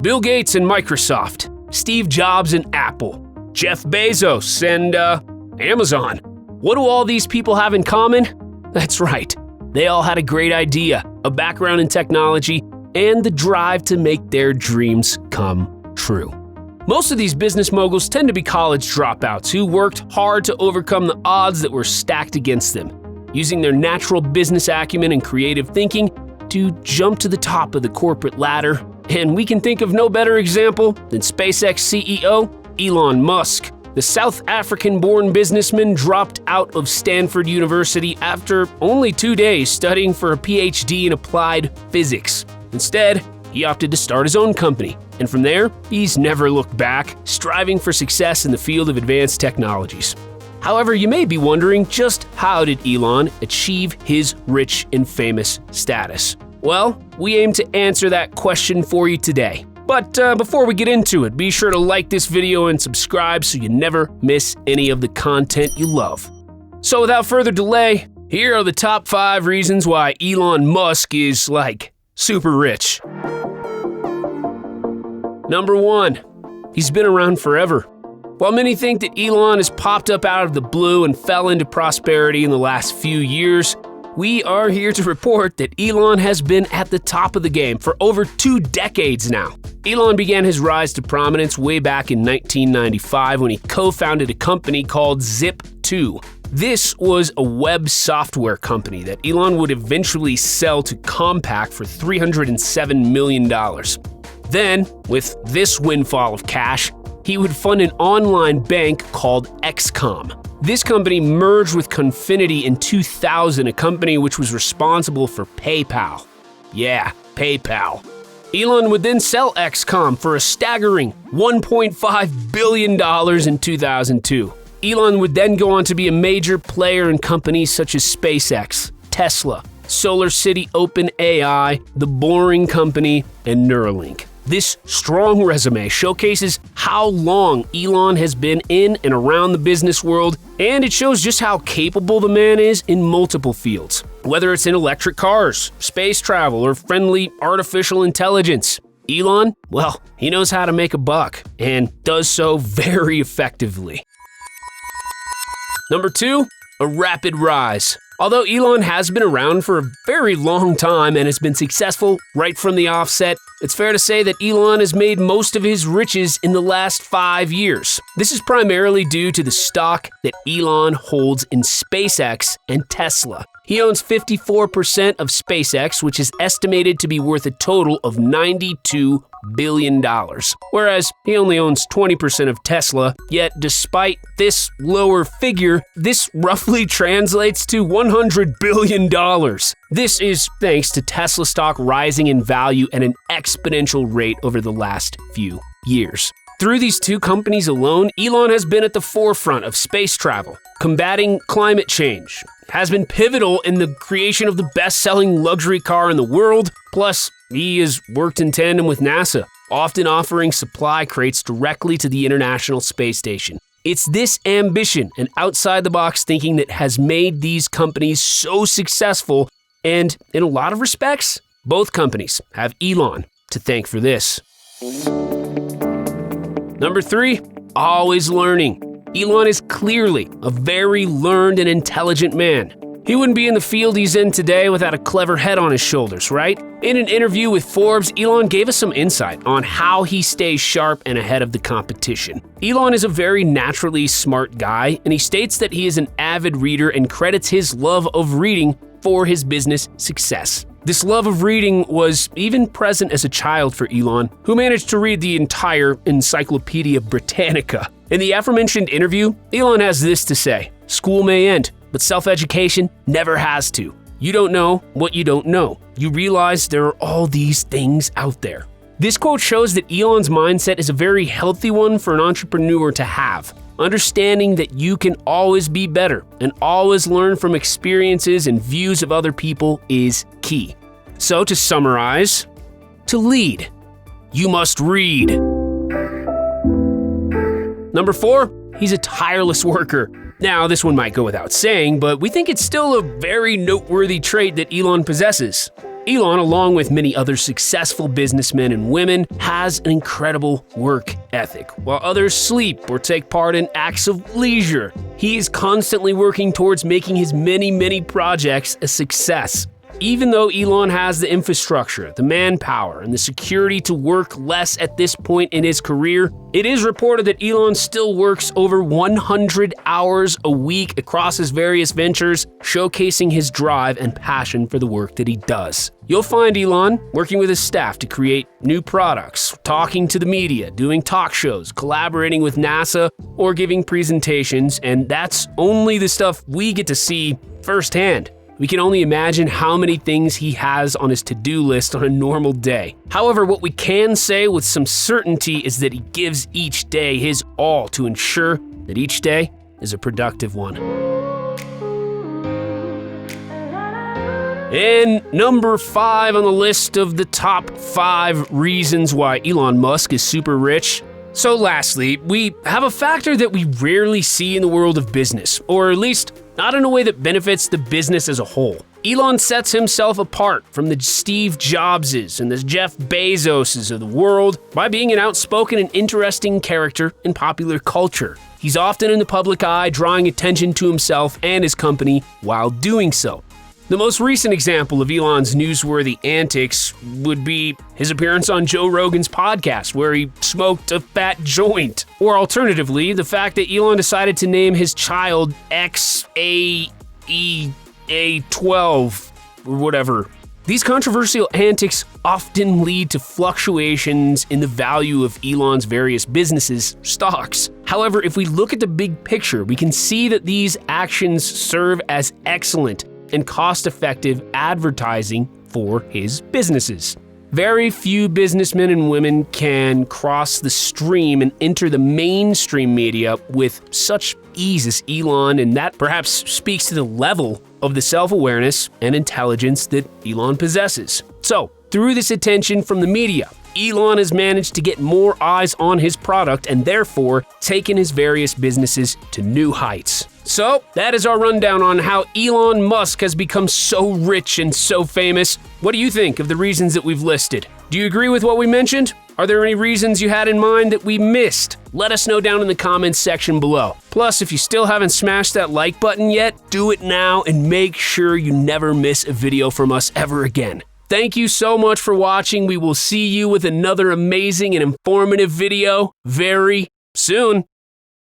Bill Gates and Microsoft, Steve Jobs and Apple, Jeff Bezos and, Amazon. What do all these people have in common? That's right. They all had a great idea, a background in technology, and the drive to make their dreams come true. Most of these business moguls tend to be college dropouts who worked hard to overcome the odds that were stacked against them, using their natural business acumen and creative thinking to jump to the top of the corporate ladder. And we can think of no better example than SpaceX CEO Elon Musk. The South African-born businessman dropped out of Stanford University after only 2 days studying for a PhD in applied physics. Instead, he opted to start his own company, and from there, he's never looked back, striving for success in the field of advanced technologies. However, you may be wondering just how did Elon achieve his rich and famous status? Well, we aim to answer that question for you today. But before we get into it, be sure to like this video and subscribe so you never miss any of the content you love. So without further delay, here are the top 5 reasons why Elon Musk is, super rich. Number 1. He's been around forever. While many think that Elon has popped up out of the blue and fell into prosperity in the last few years, we are here to report that Elon has been at the top of the game for over 2 decades now. Elon began his rise to prominence way back in 1995 when he co-founded a company called Zip2. This was a web software company that Elon would eventually sell to Compaq for $307 million. Then, with this windfall of cash, he would fund an online bank called XCOM. This company merged with Confinity in 2000, a company which was responsible for PayPal. Yeah, PayPal. Elon would then sell XCOM for a staggering $1.5 billion in 2002. Elon would then go on to be a major player in companies such as SpaceX, Tesla, SolarCity OpenAI, The Boring Company, and Neuralink. This strong resume showcases how long Elon has been in and around the business world, and it shows just how capable the man is in multiple fields. Whether it's in electric cars, space travel, or friendly artificial intelligence, Elon, well, he knows how to make a buck, and does so very effectively. Number 2, a rapid rise. Although Elon has been around for a very long time and has been successful right from the offset, it's fair to say that Elon has made most of his riches in the last 5 years. This is primarily due to the stock that Elon holds in SpaceX and Tesla. He owns 54% of SpaceX, which is estimated to be worth a total of $92 billion, whereas he only owns 20% of Tesla. Yet, despite this lower figure, this roughly translates to $100 billion. This is thanks to Tesla stock rising in value at an exponential rate over the last few years. Through these 2 companies alone, Elon has been at the forefront of space travel, combating climate change, has been pivotal in the creation of the best-selling luxury car in the world, plus he has worked in tandem with NASA, often offering supply crates directly to the International Space Station. It's this ambition and outside-the-box thinking that has made these companies so successful, and in a lot of respects, both companies have Elon to thank for this. Number 3, always learning. Elon is clearly a very learned and intelligent man. He wouldn't be in the field he's in today without a clever head on his shoulders, right? In an interview with Forbes, Elon gave us some insight on how he stays sharp and ahead of the competition. Elon is a very naturally smart guy, and he states that he is an avid reader and credits his love of reading for his business success. This love of reading was even present as a child for Elon, who managed to read the entire Encyclopedia Britannica. In the aforementioned interview, Elon has this to say: "School may end, but self-education never has to. You don't know what you don't know. You realize there are all these things out there." This quote shows that Elon's mindset is a very healthy one for an entrepreneur to have. Understanding that you can always be better and always learn from experiences and views of other people is key. So to summarize, to lead, you must read. Number 4, he's a tireless worker. Now, this one might go without saying, but we think it's still a very noteworthy trait that Elon possesses. Elon, along with many other successful businessmen and women, has an incredible work ethic. While others sleep or take part in acts of leisure, he is constantly working towards making his many projects a success. Even though Elon has the infrastructure, the manpower, and the security to work less at this point in his career, it is reported that Elon still works over 100 hours a week across his various ventures, showcasing his drive and passion for the work that he does. You'll find Elon working with his staff to create new products, talking to the media, doing talk shows, collaborating with NASA, or giving presentations, and that's only the stuff we get to see firsthand. We can only imagine how many things he has on his to-do list on a normal day. However, what we can say with some certainty is that he gives each day his all to ensure that each day is a productive one. And number 5 on the list of the top 5 reasons why Elon Musk is super rich. So lastly, we have a factor that we rarely see in the world of business, or at least not in a way that benefits the business as a whole. Elon sets himself apart from the Steve Jobses and the Jeff Bezoses of the world by being an outspoken and interesting character in popular culture. He's often in the public eye, drawing attention to himself and his company while doing so. The most recent example of Elon's newsworthy antics would be his appearance on Joe Rogan's podcast, where he smoked a fat joint. Or alternatively, the fact that Elon decided to name his child XAEA12 or whatever. These controversial antics often lead to fluctuations in the value of Elon's various businesses' stocks. However, if we look at the big picture, we can see that these actions serve as excellent and cost-effective advertising for his businesses. Very few businessmen and women can cross the stream and enter the mainstream media with such ease as Elon, and that perhaps speaks to the level of the self-awareness and intelligence that Elon possesses. So, through this attention from the media, Elon has managed to get more eyes on his product and therefore taken his various businesses to new heights. So, that is our rundown on how Elon Musk has become so rich and so famous. What do you think of the reasons that we've listed? Do you agree with what we mentioned? Are there any reasons you had in mind that we missed? Let us know down in the comments section below. Plus, if you still haven't smashed that like button yet, do it now and make sure you never miss a video from us ever again. Thank you so much for watching. We will see you with another amazing and informative video very soon.